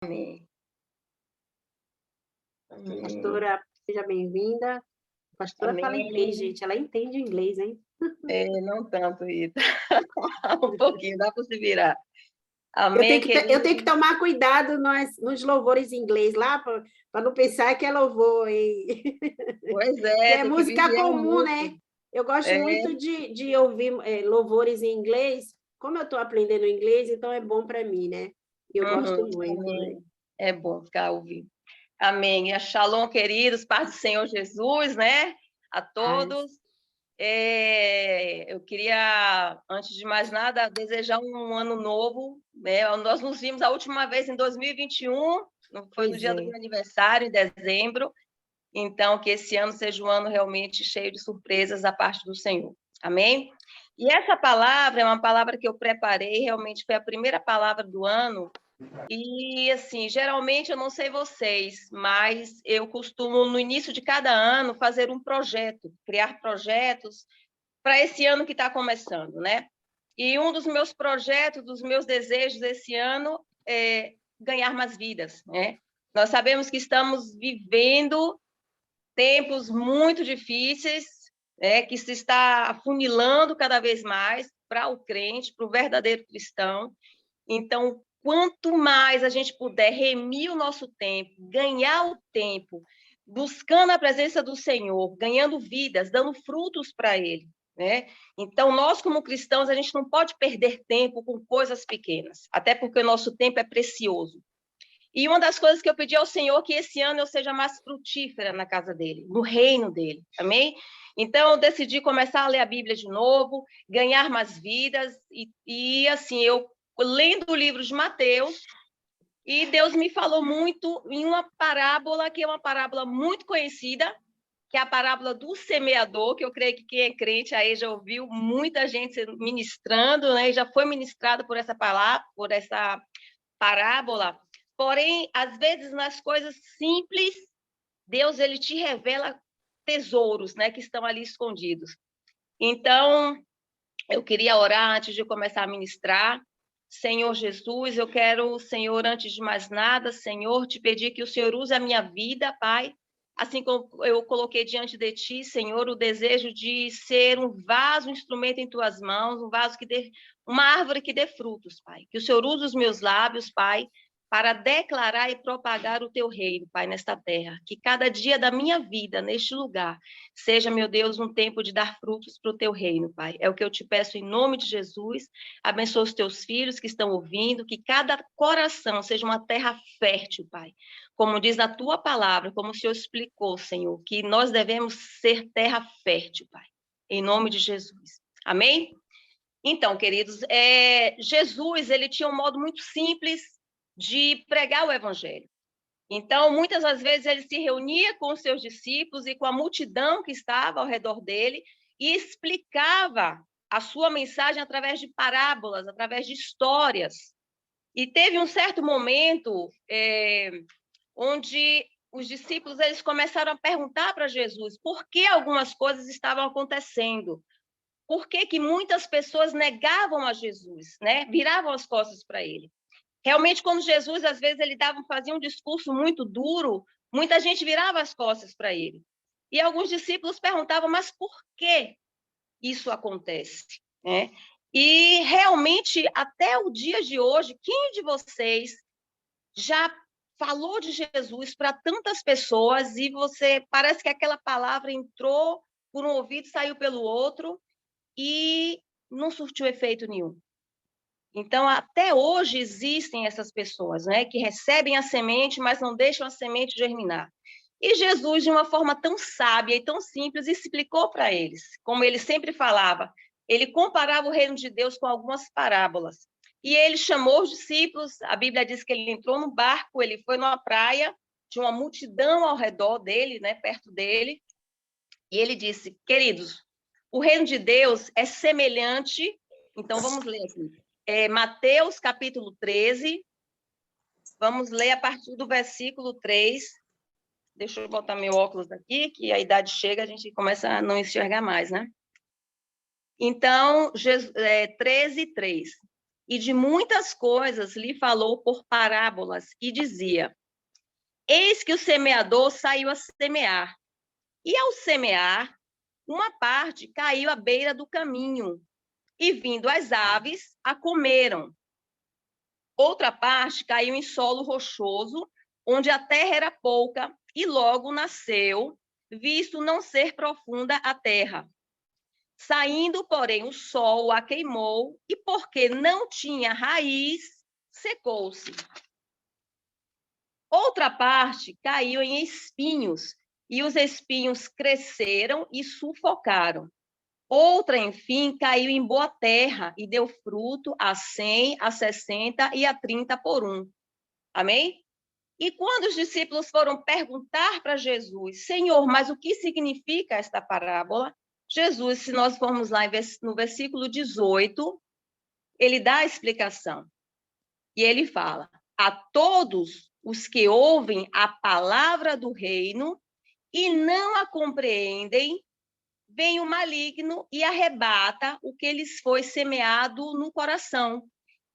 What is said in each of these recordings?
Amém. Amém. Pastora, seja bem-vinda. A pastora fala inglês, Amém. gente, ela entende inglês, hein? Não tanto, Rita. Um pouquinho, dá para se virar. Eu tenho Amém, que querido. tomar cuidado nos louvores em inglês lá, para não pensar que é louvor, hein? Pois Que é, é tem que música vigiar comum, muito. né? Eu gosto É, muito de ouvir louvores em inglês. Como eu estou aprendendo inglês, então é bom para mim, né? Eu gosto muito, né? amém. É bom ficar ouvindo. Amém. E Shalom, queridos, paz do Senhor Jesus, né? A todos. Eu queria, antes de mais nada, desejar um ano novo, né? Nós nos vimos a última vez em 2021, foi no Pois dia do é. meu aniversário, em dezembro. Então, que esse ano seja um ano realmente cheio de surpresas da parte do Senhor. Amém? E essa palavra é uma palavra que eu preparei, realmente foi a primeira palavra do ano. E, assim, geralmente, eu não sei vocês, mas eu costumo, no início de cada ano, fazer um projeto, criar projetos para esse ano que está começando, né? E um dos meus projetos, dos meus desejos esse ano é ganhar mais vidas, né? Nós sabemos que estamos vivendo tempos muito difíceis, que se está afunilando cada vez mais para o crente, para o verdadeiro cristão. Então, quanto mais a gente puder remir o nosso tempo, ganhar o tempo, buscando a presença do Senhor, ganhando vidas, dando frutos para Ele, né? Então, nós como cristãos, a gente não pode perder tempo com coisas pequenas, até porque o nosso tempo é precioso. E uma das coisas que eu pedi ao Senhor que esse ano eu seja mais frutífera na casa dele, no reino dele, amém? Então, eu decidi começar a ler a Bíblia de novo, ganhar mais vidas, assim, eu lendo o livro de Mateus, e Deus me falou muito em uma parábola, que é uma parábola muito conhecida, que é a parábola do semeador, que eu creio que quem é crente aí já ouviu muita gente ministrando, né? Já foi ministrado por essa palavra, por essa parábola. Porém, às vezes, nas coisas simples, Deus ele te revela tesouros, né, que estão ali escondidos. Então, eu queria orar antes de começar a ministrar. Senhor Jesus, eu quero, Senhor, antes de mais nada, Senhor, te pedir que o Senhor use a minha vida, Pai, assim como eu coloquei diante de Ti, Senhor, o desejo de ser um vaso, um instrumento em Tuas mãos, um vaso que dê, uma árvore que dê frutos, Pai. Que o Senhor use os meus lábios, Pai, para declarar e propagar o Teu reino, Pai, nesta terra. Que cada dia da minha vida, neste lugar, seja, meu Deus, um tempo de dar frutos para o Teu reino, Pai. É o que eu te peço em nome de Jesus. Abençoa os Teus filhos que estão ouvindo, que cada coração seja uma terra fértil, Pai. Como diz a Tua palavra, como o Senhor explicou, Senhor, que nós devemos ser terra fértil, Pai. Em nome de Jesus. Amém? Então, queridos, Jesus, ele tinha um modo muito simples de pregar o evangelho. Então, muitas das vezes, ele se reunia com os seus discípulos e com a multidão que estava ao redor dele e explicava a sua mensagem através de parábolas, através de histórias. E teve um certo momento onde os discípulos eles começaram a perguntar para Jesus por que algumas coisas estavam acontecendo. Por que que muitas pessoas negavam a Jesus, né? Viravam as costas para ele. Realmente, quando Jesus, às vezes, fazia um discurso muito duro, muita gente virava as costas para ele. E alguns discípulos perguntavam, mas por que isso acontece? Né? E, realmente, até o dia de hoje, quem de vocês já falou de Jesus para tantas pessoas e você parece que aquela palavra entrou por um ouvido e saiu pelo outro e não surtiu efeito nenhum? Então, até hoje existem essas pessoas, né, que recebem a semente, mas não deixam a semente germinar. E Jesus, de uma forma tão sábia e tão simples, explicou para eles, como ele sempre falava, ele comparava o reino de Deus com algumas parábolas. E ele chamou os discípulos, a Bíblia diz que ele entrou no barco, ele foi numa praia, tinha uma multidão ao redor dele, né, perto dele, e ele disse, queridos, o reino de Deus é semelhante, então vamos ler aqui, Mateus capítulo 13, vamos ler a partir do versículo 3. Deixa eu botar meu óculos aqui, que a idade chega, a gente começa a não enxergar mais, né? Então, 13, 3. e de muitas coisas lhe falou por parábolas, e dizia: Eis que o semeador saiu a semear, e ao semear, uma parte caiu à beira do caminho, e vindo as aves, a comeram. Outra parte caiu em solo rochoso, onde a terra era pouca, e logo nasceu, visto não ser profunda a terra. Saindo, porém, o sol a queimou, e porque não tinha raiz, secou-se. Outra parte caiu em espinhos, e os espinhos cresceram e sufocaram. Outra, enfim, caiu em boa terra e deu fruto a 100, a 60 e a 30 por um. Amém? E quando os discípulos foram perguntar para Jesus, Senhor, mas o que significa esta parábola? Jesus, se nós formos lá no versículo 18, ele dá a explicação. E ele fala: a todos os que ouvem a palavra do reino e não a compreendem, vem o maligno e arrebata o que lhes foi semeado no coração.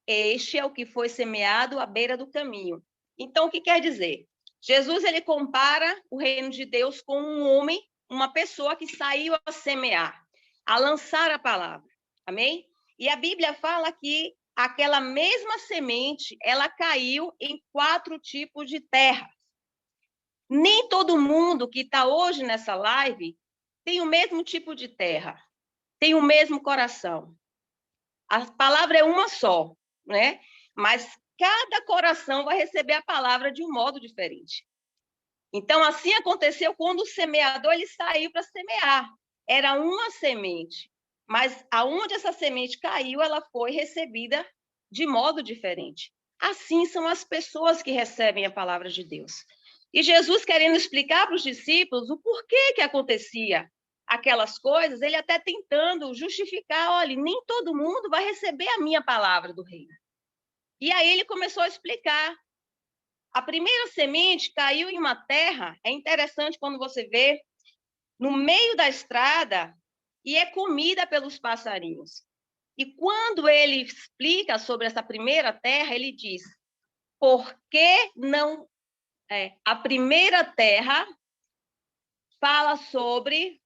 Este é o que foi semeado à beira do caminho. Então, o que quer dizer? Jesus, ele compara o reino de Deus com um homem, uma pessoa que saiu a semear, a lançar a palavra. Amém? E a Bíblia fala que aquela mesma semente, ela caiu em 4 tipos de terra. Nem todo mundo que está hoje nessa live tem o mesmo tipo de terra, tem o mesmo coração. A palavra é uma só, né? Mas cada coração vai receber a palavra de um modo diferente. Então, assim aconteceu quando o semeador ele saiu para semear. Era uma semente, mas aonde essa semente caiu, ela foi recebida de modo diferente. Assim são as pessoas que recebem a palavra de Deus. E Jesus, querendo explicar para os discípulos o porquê que acontecia aquelas coisas, ele até tentando justificar, olha, nem todo mundo vai receber a minha palavra do reino. E aí ele começou a explicar. A primeira semente caiu em uma terra, é interessante quando você vê, no meio da estrada, e é comida pelos passarinhos. E quando ele explica sobre essa primeira terra, ele diz, por que não... a primeira terra fala sobre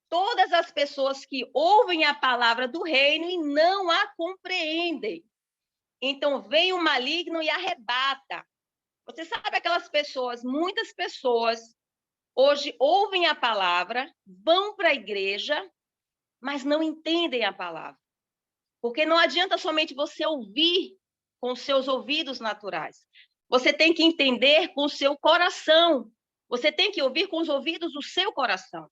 todas as pessoas que ouvem a palavra do reino e não a compreendem. Então, vem o maligno e arrebata. Você sabe aquelas pessoas, muitas pessoas, hoje ouvem a palavra, vão para a igreja, mas não entendem a palavra. Porque não adianta somente você ouvir com os seus ouvidos naturais. Você tem que entender com o seu coração. Você tem que ouvir com os ouvidos do seu coração.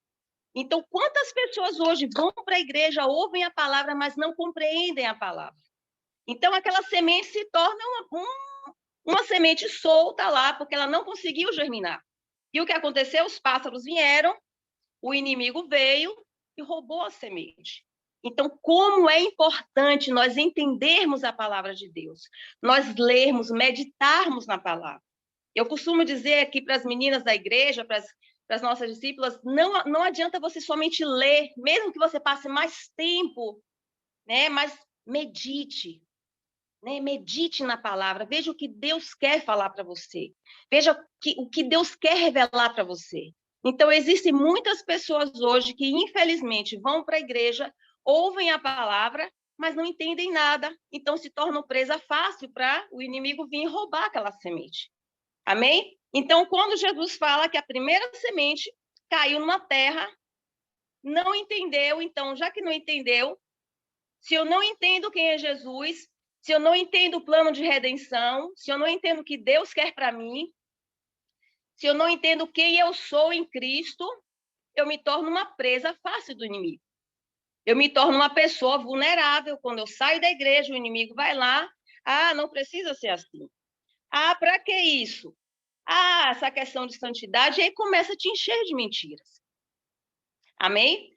Então, quantas pessoas hoje vão para a igreja, ouvem a palavra, mas não compreendem a palavra? Então, aquela semente se torna uma semente solta lá, porque ela não conseguiu germinar. E o que aconteceu? Os pássaros vieram, o inimigo veio e roubou a semente. Então, como é importante nós entendermos a palavra de Deus, nós lermos, meditarmos na palavra. Eu costumo dizer aqui para as meninas da igreja, para as nossas discípulas, não adianta você somente ler, mesmo que você passe mais tempo, né? Mas medite, né? Medite na palavra, veja o que Deus quer falar para você, veja o que Deus quer revelar para você. Então, existem muitas pessoas hoje que, infelizmente, vão para a igreja, ouvem a palavra, mas não entendem nada, então se tornam presa fácil para o inimigo vir roubar aquela semente. Amém? Então, quando Jesus fala que a primeira semente caiu numa terra, não entendeu, então, já que não entendeu, se eu não entendo quem é Jesus, se eu não entendo o plano de redenção, se eu não entendo o que Deus quer para mim, se eu não entendo quem eu sou em Cristo, eu me torno uma presa fácil do inimigo. Eu me torno uma pessoa vulnerável. Quando eu saio da igreja, o inimigo vai lá. Ah, não precisa ser assim. Ah, para que isso? Ah, essa questão de santidade, e aí começa a te encher de mentiras. Amém?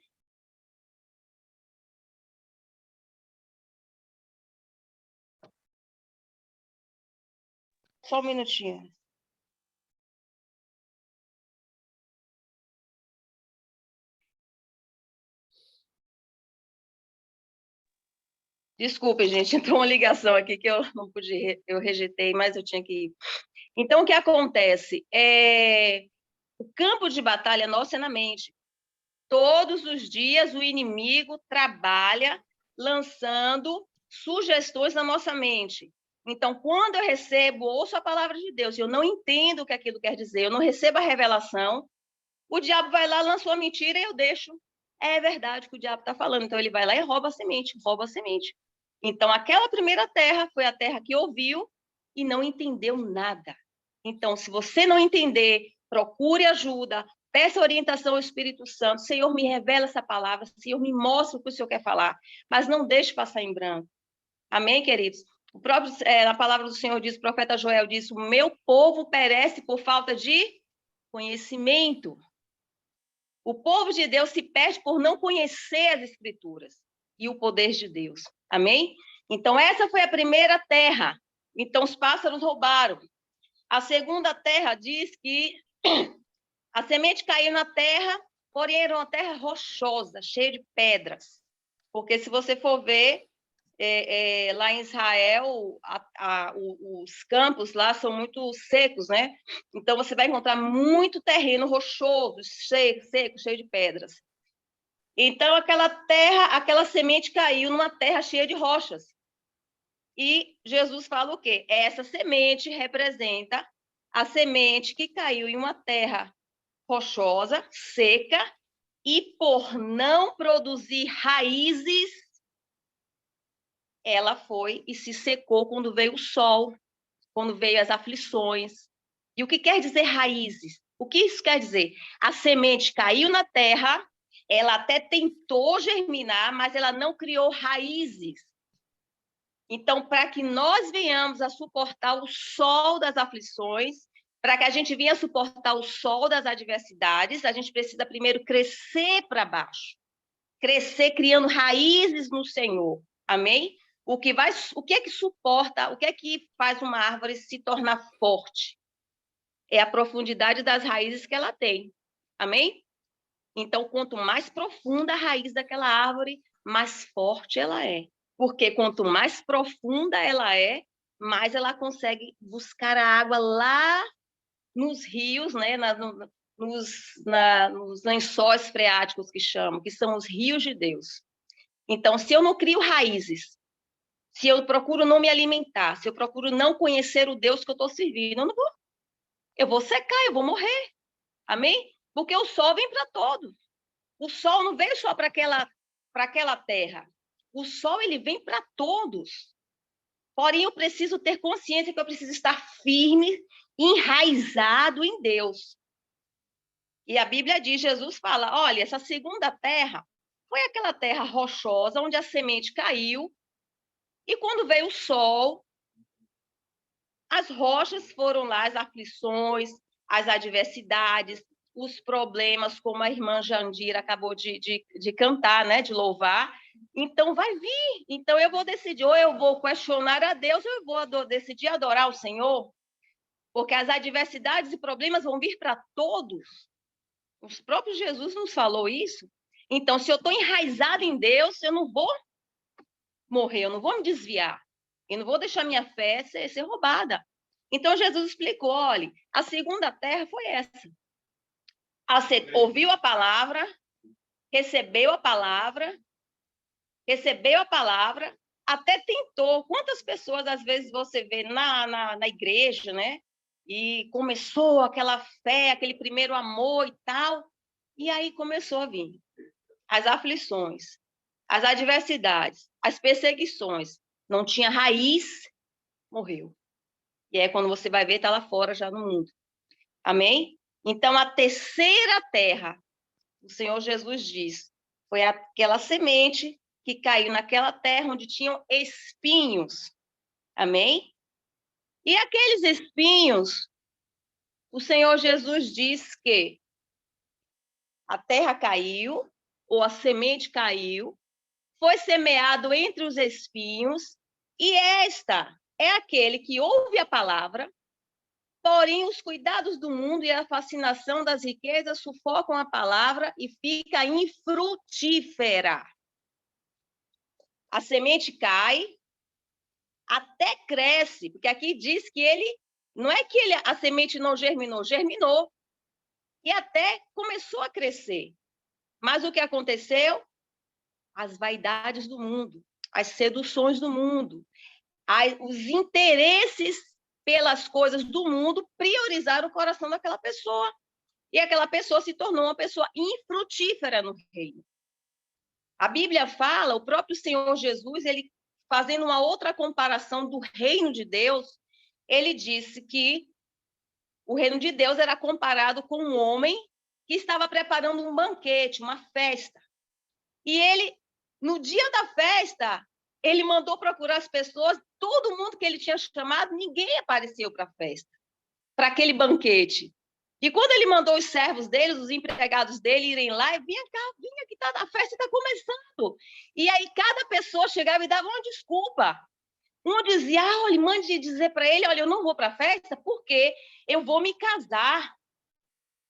Só um minutinho. Desculpe, gente, entrou uma ligação aqui que eu não pude, eu rejeitei, mas eu tinha que ir. Então, o que acontece? O campo de batalha nosso é na mente. Todos os dias o inimigo trabalha lançando sugestões na nossa mente. Então, quando eu recebo, ouço a palavra de Deus, e eu não entendo o que aquilo quer dizer, eu não recebo a revelação, o diabo vai lá, lançou a mentira e eu deixo. É verdade que o diabo está falando. Então, ele vai lá e rouba a semente, rouba a semente. Então, aquela primeira terra foi a terra que ouviu e não entendeu nada. Então, se você não entender, procure ajuda, peça orientação ao Espírito Santo. Senhor, me revela essa palavra. Senhor, me mostra o que o Senhor quer falar. Mas não deixe passar em branco. Amém, queridos? O próprio, na palavra do Senhor diz, o profeta Joel diz, o meu povo perece por falta de conhecimento. O povo de Deus se perde por não conhecer as Escrituras e o poder de Deus. Amém? Então, essa foi a primeira terra. Então, os pássaros roubaram. A segunda terra diz que a semente caiu na terra, porém era uma terra rochosa, cheia de pedras. Porque se você for ver, lá em Israel, os campos lá são muito secos, né? Então, você vai encontrar muito terreno rochoso, seco, cheio de pedras. Então, aquela terra, aquela semente caiu numa terra cheia de rochas. E Jesus fala o quê? Essa semente representa a semente que caiu em uma terra rochosa, seca, e por não produzir raízes, ela foi e se secou quando veio o sol, quando veio as aflições. E o que quer dizer raízes? O que isso quer dizer? A semente caiu na terra, ela até tentou germinar, mas ela não criou raízes. Então, para que nós venhamos a suportar o sol das aflições, para que a gente venha suportar o sol das adversidades, a gente precisa primeiro crescer para baixo. Crescer criando raízes no Senhor. Amém? O que é que suporta, o que é que faz uma árvore se tornar forte? É a profundidade das raízes que ela tem. Amém? Então, quanto mais profunda a raiz daquela árvore, mais forte ela é. Porque quanto mais profunda ela é, mais ela consegue buscar a água lá nos rios, né? Nos lençóis freáticos que chamam, que são os rios de Deus. Então, se eu não crio raízes, se eu procuro não me alimentar, se eu procuro não conhecer o Deus que eu estou servindo, eu vou secar, eu vou morrer. Amém? Porque o sol vem para todos. O sol não veio só para aquela terra. O sol ele vem para todos. Porém, eu preciso ter consciência que eu preciso estar firme, enraizado em Deus. E a Bíblia diz, Jesus fala, olha, essa segunda terra foi aquela terra rochosa onde a semente caiu e quando veio o sol, as rochas foram lá, as aflições, as adversidades, os problemas, como a irmã Jandira acabou de cantar, né, de louvar. Então, vai vir. Então, eu vou decidir, ou eu vou questionar a Deus, ou eu vou decidir adorar o Senhor, porque as adversidades e problemas vão vir para todos. O próprio Jesus nos falou isso. Então, se eu estou enraizada em Deus, eu não vou morrer, eu não vou me desviar. Eu não vou deixar minha fé ser roubada. Então, Jesus explicou, olha, a segunda terra foi essa. Ouviu a palavra, recebeu a palavra, até tentou. Quantas pessoas, às vezes, você vê na igreja, né? E começou aquela fé, aquele primeiro amor e tal, e aí começou a vir as aflições, as adversidades, as perseguições. Não tinha raiz, morreu. E é quando você vai ver, está lá fora já no mundo. Amém? Então, a terceira terra, o Senhor Jesus diz, foi aquela semente que caiu naquela terra onde tinham espinhos. Amém? E aqueles espinhos, o Senhor Jesus diz que a terra caiu, ou a semente caiu, foi semeado entre os espinhos, e esta é aquele que ouve a palavra, porém os cuidados do mundo e a fascinação das riquezas sufocam a palavra e fica infrutífera. a semente cai, até cresce, porque aqui diz que não é que a semente não germinou, germinou, e até começou a crescer. Mas o que aconteceu? As vaidades do mundo, as seduções do mundo, os interesses pelas coisas do mundo priorizaram o coração daquela pessoa. E aquela pessoa se tornou uma pessoa infrutífera no reino. A Bíblia fala, o próprio Senhor Jesus, ele fazendo uma outra comparação do reino de Deus, ele disse que o reino de Deus era comparado com um homem que estava preparando um banquete, uma festa. E ele, no dia da festa, ele mandou procurar as pessoas, todo mundo que ele tinha chamado, ninguém apareceu para a festa, para aquele banquete. E quando ele mandou os servos dele, os empregados dele irem lá, e vinha que tá, a festa está começando. E aí cada pessoa chegava e dava uma desculpa. Um dizia, olha, mande dizer para ele, olha, eu não vou para a festa porque eu vou me casar.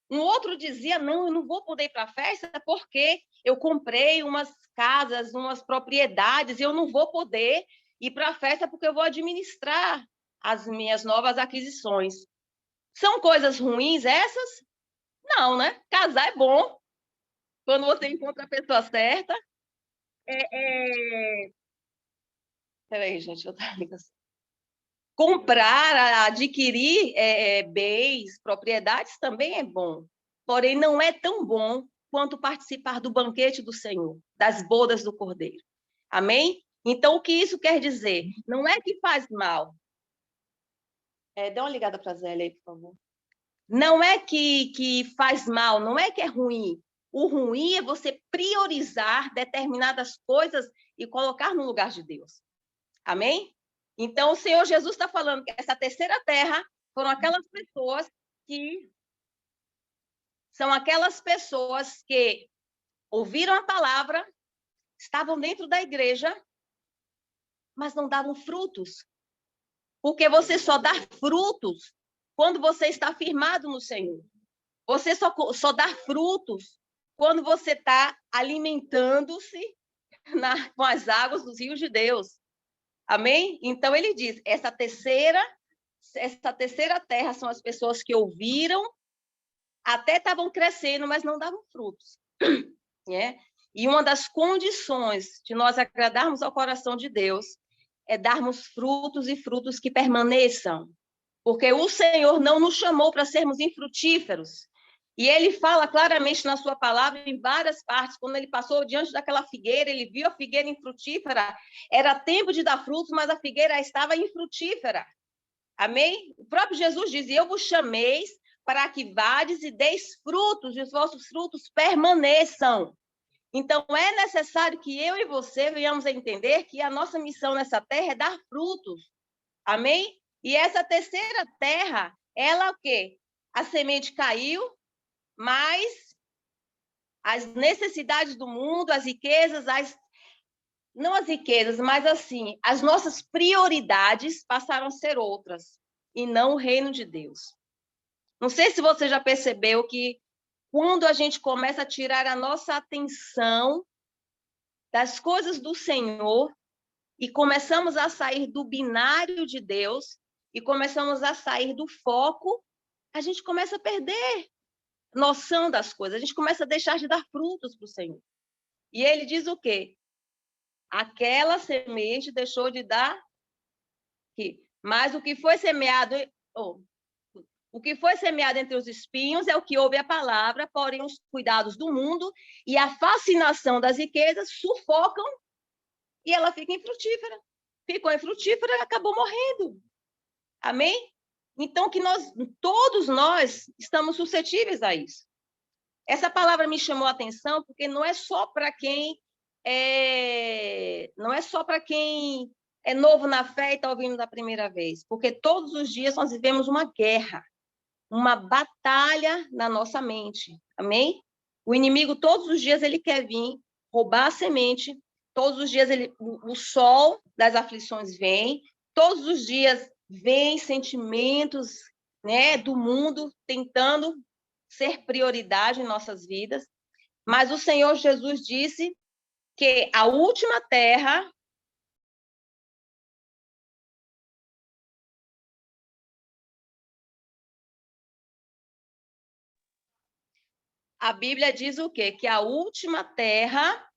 Um outro dizia, não, eu não vou poder ir para a festa porque eu comprei umas casas, umas propriedades, e eu não vou poder ir para a festa porque eu vou administrar as minhas novas aquisições. São coisas ruins essas? Não, né? Casar é bom. Quando você encontra a pessoa certa. Peraí, gente, eu tava ligando. Comprar, adquirir bens, propriedades também é bom. Porém, não é tão bom quanto participar do banquete do Senhor, das bodas do Cordeiro. Amém? Então, o que isso quer dizer? Não é que faz mal. Dá uma ligada para a Zélia aí, por favor. Não é que faz mal, não é que é ruim. O ruim é você priorizar determinadas coisas e colocar no lugar de Deus. Amém? Então, o Senhor Jesus está falando que essa terceira terra foram aquelas pessoas que são aquelas pessoas que ouviram a palavra, estavam dentro da igreja, mas não davam frutos. Porque você só dá frutos quando você está firmado no Senhor. Você só dá frutos quando você está alimentando-se com as águas dos rios de Deus. Amém? Então, ele diz, essa terceira terra são as pessoas que ouviram, até estavam crescendo, mas não davam frutos. Né? E uma das condições de nós agradarmos ao coração de Deus é darmos frutos e frutos que permaneçam. Porque o Senhor não nos chamou para sermos infrutíferos. E ele fala claramente na sua palavra, em várias partes, quando ele passou diante daquela figueira, ele viu a figueira infrutífera, era tempo de dar frutos, mas a figueira estava infrutífera. Amém? O próprio Jesus diz, eu vos chameis para que vades e deis frutos, e os vossos frutos permaneçam. Então, é necessário que eu e você venhamos a entender que a nossa missão nessa terra é dar frutos. Amém? E essa terceira terra, ela o quê? A semente caiu, mas as necessidades do mundo, as riquezas, não as riquezas, mas assim, as nossas prioridades passaram a ser outras, e não o reino de Deus. Não sei se você já percebeu que quando a gente começa a tirar a nossa atenção das coisas do Senhor e começamos a sair do binário de Deus e começamos a sair do foco, a gente começa a perder noção das coisas, a gente começa a deixar de dar frutos para o Senhor. E ele diz o quê? Aquela semente deixou de dar, mas o que foi semeado, o que foi semeado entre os espinhos é o que ouve a palavra, porém os cuidados do mundo e a fascinação das riquezas sufocam e ela fica infrutífera. Ficou infrutífera e acabou morrendo. Amém? Então, que todos nós estamos suscetíveis a isso. Essa palavra me chamou a atenção porque não é só para quem é novo na fé e está ouvindo da primeira vez, porque todos os dias nós vivemos uma guerra, uma batalha na nossa mente. Amém? O inimigo, todos os dias, ele quer vir roubar a semente, todos os dias o sol das aflições vem, todos os dias vem sentimentos, né, do mundo tentando ser prioridade em nossas vidas, mas o Senhor Jesus disse que a última terra A Bíblia diz o quê? Que a última terra,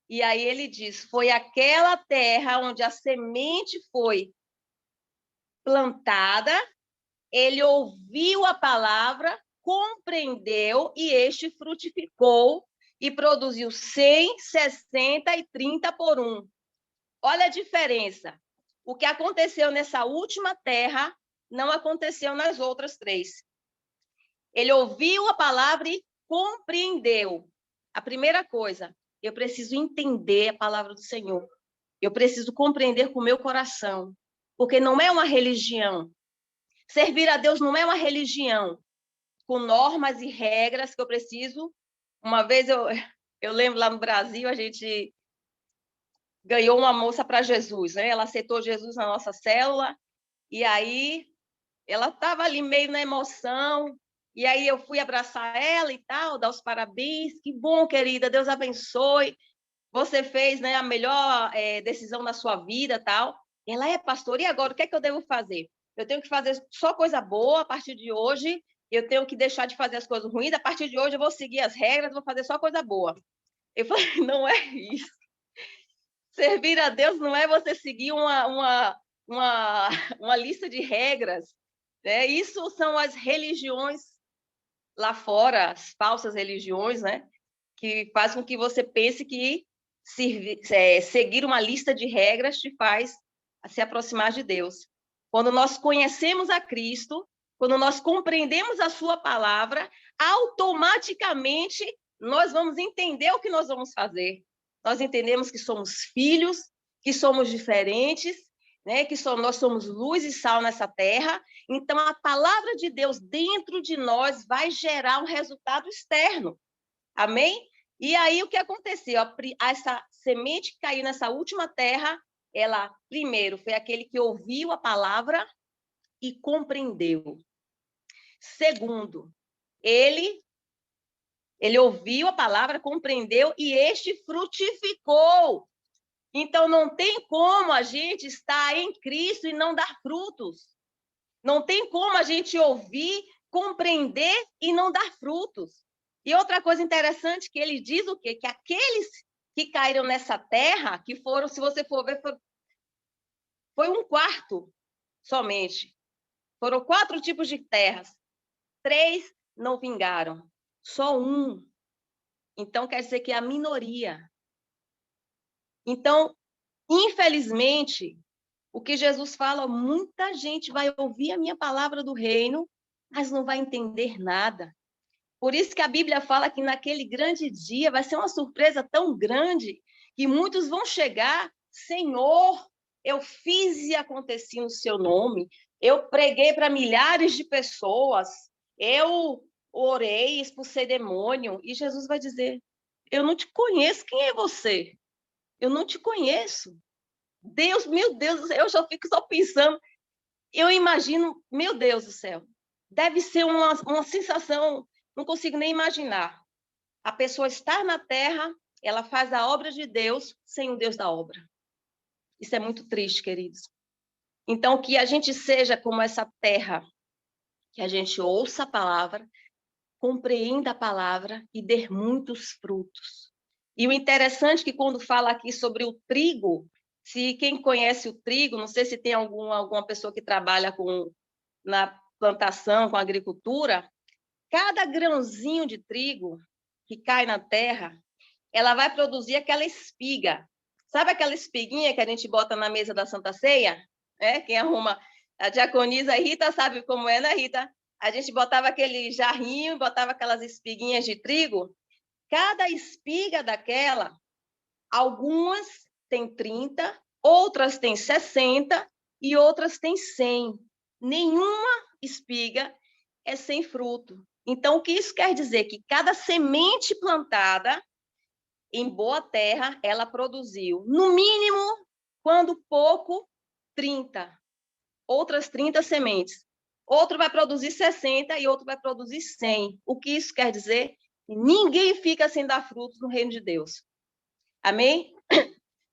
e aí ele diz, foi aquela terra onde a semente foi plantada, ele ouviu a palavra, compreendeu, e este frutificou e produziu 100, 60 e 30 por um. Olha a diferença. O que aconteceu nessa última terra não aconteceu nas outras 3. Ele ouviu a palavra e compreendeu. A primeira coisa, eu preciso entender a palavra do Senhor. Eu preciso compreender com o meu coração, porque não é uma religião. Servir a Deus não é uma religião com normas e regras que eu preciso. Uma vez eu lembro lá no Brasil, a gente ganhou uma moça para Jesus, né? Ela aceitou Jesus na nossa célula, e aí ela estava ali meio na emoção, e aí eu fui abraçar ela e tal, dar os parabéns. Que bom, querida, Deus abençoe. Você fez, né, a melhor decisão da sua vida, tal. Ela é pastora, e agora o que é que eu devo fazer? Eu tenho que fazer só coisa boa a partir de hoje, eu tenho que deixar de fazer as coisas ruins, a partir de hoje eu vou seguir as regras, vou fazer só coisa boa. Eu falei, não é isso. Servir a Deus não é você seguir uma lista de regras, né? Isso são as religiões lá fora, as falsas religiões, né? Que faz com que você pense que seguir uma lista de regras te faz se aproximar de Deus. Quando nós conhecemos a Cristo, quando nós compreendemos a sua palavra, automaticamente nós vamos entender o que nós vamos fazer. Nós entendemos que somos filhos, que somos diferentes, né? Que nós somos luz e sal nessa terra. Então, a palavra de Deus dentro de nós vai gerar um resultado externo. Amém? E aí, o que aconteceu? Essa semente que caiu nessa última terra, ela, primeiro, foi aquele que ouviu a palavra e compreendeu. Segundo, ele ouviu a palavra, compreendeu e este frutificou. Então, não tem como a gente estar em Cristo e não dar frutos. Não tem como a gente ouvir, compreender e não dar frutos. E outra coisa interessante que ele diz o quê? Que aqueles que caíram nessa terra, que foram, se você for ver, foi 1/4 somente. Foram 4 tipos de terras. 3 não vingaram. Só 1. Então, quer dizer que é a minoria. Então, infelizmente, o que Jesus fala, muita gente vai ouvir a minha palavra do reino, mas não vai entender nada. Por isso que a Bíblia fala que naquele grande dia vai ser uma surpresa tão grande que muitos vão chegar, Senhor, eu fiz e aconteci no seu nome, eu preguei para milhares de pessoas, eu orei, expulsei demônio, e Jesus vai dizer, eu não te conheço, quem é você? Eu não te conheço. Deus, meu Deus, eu já fico só pensando, eu imagino, meu Deus do céu, deve ser uma sensação, não consigo nem imaginar. A pessoa estar na terra, ela faz a obra de Deus sem o Deus da obra. Isso é muito triste, queridos. Então, que a gente seja como essa terra, que a gente ouça a palavra, compreenda a palavra e dê muitos frutos. E o interessante é que quando fala aqui sobre o trigo, se quem conhece o trigo, não sei se tem alguma pessoa que trabalha na plantação, com agricultura, cada grãozinho de trigo que cai na terra, ela vai produzir aquela espiga. Sabe aquela espiguinha que a gente bota na mesa da Santa Ceia? Quem arruma a diaconisa Rita sabe como é, né, Rita? A gente botava aquele jarrinho, botava aquelas espiguinhas de trigo. Cada espiga daquela, algumas têm 30, outras têm 60 e outras têm 100. Nenhuma espiga é sem fruto. Então, o que isso quer dizer? Que cada semente plantada em boa terra, ela produziu, no mínimo, quando pouco, 30. Outras 30 sementes. Outro vai produzir 60 e outro vai produzir 100. O que isso quer dizer? Ninguém fica sem dar frutos no reino de Deus. Amém?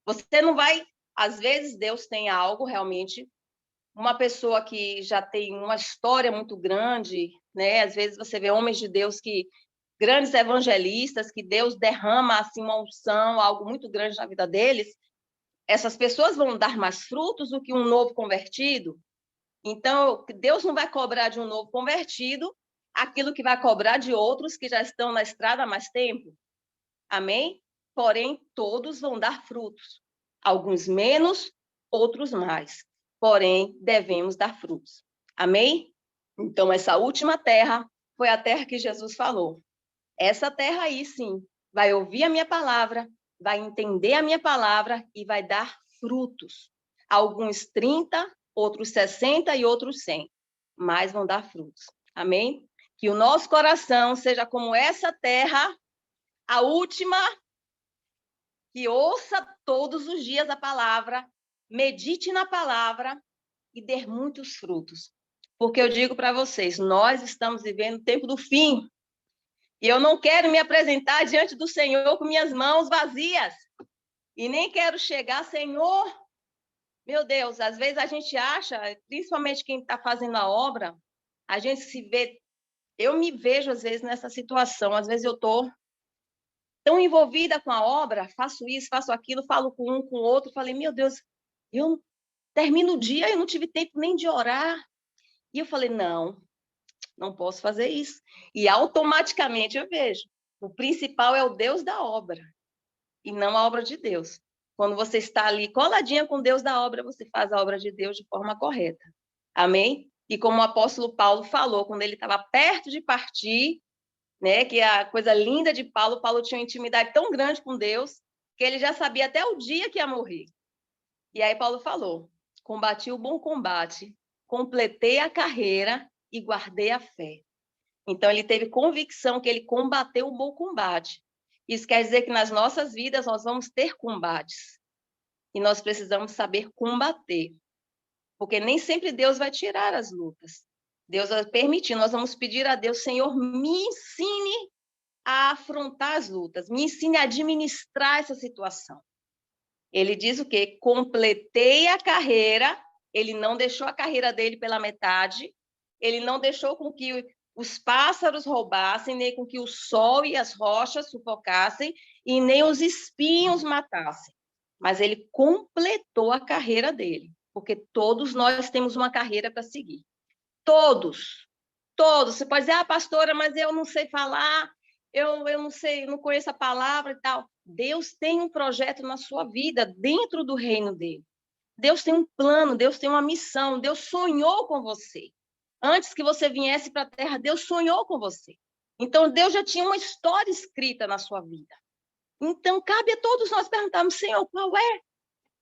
Você não vai... Às vezes, Deus tem algo, realmente, uma pessoa que já tem uma história muito grande, né? Às vezes você vê homens de Deus que grandes evangelistas, que Deus derrama assim uma unção, algo muito grande na vida deles, essas pessoas vão dar mais frutos do que um novo convertido. Então, Deus não vai cobrar de um novo convertido aquilo que vai cobrar de outros que já estão na estrada há mais tempo. Amém? Porém, todos vão dar frutos. Alguns menos, outros mais. Porém, devemos dar frutos. Amém? Então, essa última terra foi a terra que Jesus falou. Essa terra aí, sim, vai ouvir a minha palavra, vai entender a minha palavra e vai dar frutos. Alguns 30, outros 60 e outros 100. Mas vão dar frutos. Amém? Que o nosso coração seja como essa terra, a última, que ouça todos os dias a palavra, medite na palavra e dê muitos frutos. Porque eu digo para vocês, nós estamos vivendo o tempo do fim. E eu não quero me apresentar diante do Senhor com minhas mãos vazias. E nem quero chegar, Senhor. Meu Deus, às vezes a gente acha, principalmente quem está fazendo a obra, a gente se vê. Eu me vejo, às vezes, nessa situação. Às vezes eu estou tão envolvida com a obra, faço isso, faço aquilo, falo com um, com o outro. Falei, meu Deus, eu termino o dia, eu não tive tempo nem de orar. E eu falei, não posso fazer isso. E automaticamente eu vejo, o principal é o Deus da obra, e não a obra de Deus. Quando você está ali coladinha com Deus da obra, você faz a obra de Deus de forma correta. Amém? E como o apóstolo Paulo falou, quando ele estava perto de partir, né, que a coisa linda de Paulo, Paulo tinha uma intimidade tão grande com Deus, que ele já sabia até o dia que ia morrer. E aí Paulo falou, combati o bom combate, completei a carreira e guardei a fé. Então, ele teve convicção que ele combateu o bom combate. Isso quer dizer que nas nossas vidas nós vamos ter combates. E nós precisamos saber combater. Porque nem sempre Deus vai tirar as lutas. Deus vai permitir. Nós vamos pedir a Deus, Senhor, me ensine a afrontar as lutas. Me ensine a administrar essa situação. Ele diz o quê? Completei a carreira. Ele não deixou a carreira dele pela metade. Ele não deixou com que os pássaros roubassem, nem com que o sol e as rochas sufocassem, e nem os espinhos matassem. Mas ele completou a carreira dele, porque todos nós temos uma carreira para seguir. Todos. Você pode dizer, pastora, mas eu não sei falar, eu não sei, não conheço a palavra e tal. Deus tem um projeto na sua vida, dentro do reino dele. Deus tem um plano, Deus tem uma missão, Deus sonhou com você. Antes que você viesse para a terra, Deus sonhou com você. Então, Deus já tinha uma história escrita na sua vida. Então, cabe a todos nós perguntarmos, Senhor,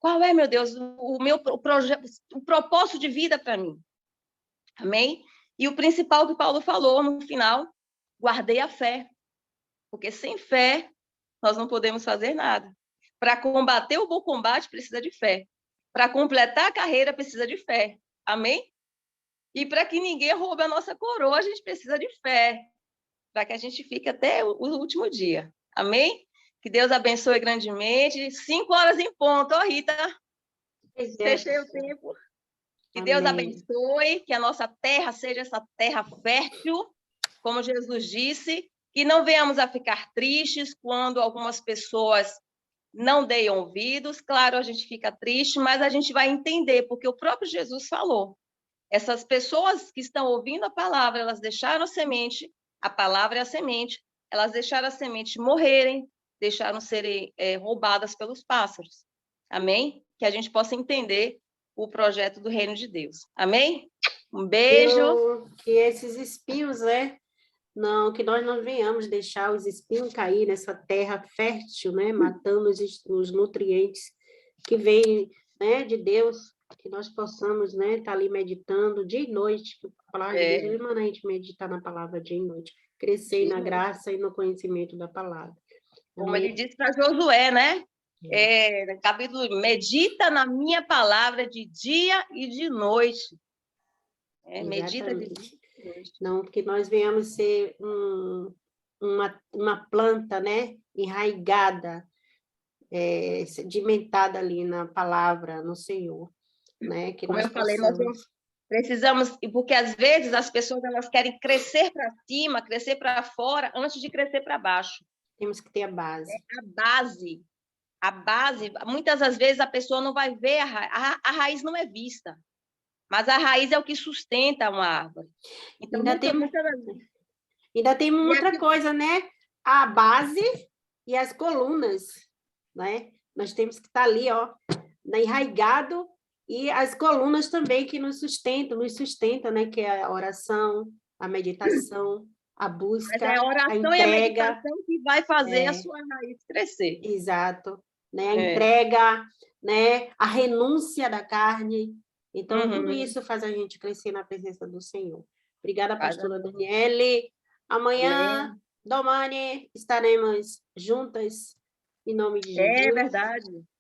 qual é, meu Deus, o projeto, o propósito de vida para mim? Amém? E o principal que Paulo falou no final, guardei a fé. Porque sem fé, nós não podemos fazer nada. Para combater o bom combate, precisa de fé. Para completar a carreira, precisa de fé. Amém? E para que ninguém roube a nossa coroa, a gente precisa de fé, para que a gente fique até o último dia. Amém? Que Deus abençoe grandemente. 5 horas em ponto, ó, Rita. Fechei o tempo. Que Deus abençoe, que a nossa terra seja essa terra fértil, como Jesus disse, que não venhamos a ficar tristes quando algumas pessoas não deem ouvidos. Claro, a gente fica triste, mas a gente vai entender, porque o próprio Jesus falou. Essas pessoas que estão ouvindo a palavra, elas deixaram a semente, a palavra é a semente, elas deixaram a semente morrerem, deixaram serem roubadas pelos pássaros. Amém? Que a gente possa entender o projeto do reino de Deus. Amém? Um beijo. Que esses espinhos, que nós não venhamos deixar os espinhos cair nessa terra fértil, matando os nutrientes que vêm, de Deus, que nós possamos, estar ali meditando dia e noite, a palavra de Deus, ele manda a gente meditar na palavra dia e noite, crescer na graça e no conhecimento da palavra. Como ele disse para Josué, né? Capítulo, medita na minha palavra de dia e de noite. Medita de dia e de noite. Não, que nós venhamos ser uma planta, enraigada, sedimentada ali na palavra, no Senhor. Que como nós eu falei, possamos... Precisamos, porque às vezes as pessoas elas querem crescer para cima, crescer para fora, antes de crescer para baixo. Temos que ter a base. A base, muitas das vezes a pessoa não vai ver a raiz não é vista, mas a raiz é o que sustenta uma árvore. Então, ainda tem uma outra coisa, né? A base e as colunas, né? Nós temos que estar ali, ó, enraizado, e as colunas também que nos sustentam, né? Que é a oração, a meditação, a busca, mas é a oração a entrega, e a meditação que vai fazer a sua raiz crescer. Exato. Né? A entrega, né? A renúncia da carne. Então, tudo isso faz a gente crescer na presença do Senhor. Obrigada, pastora Daniele. Amanhã, Domani, estaremos juntas, em nome de Jesus. É verdade.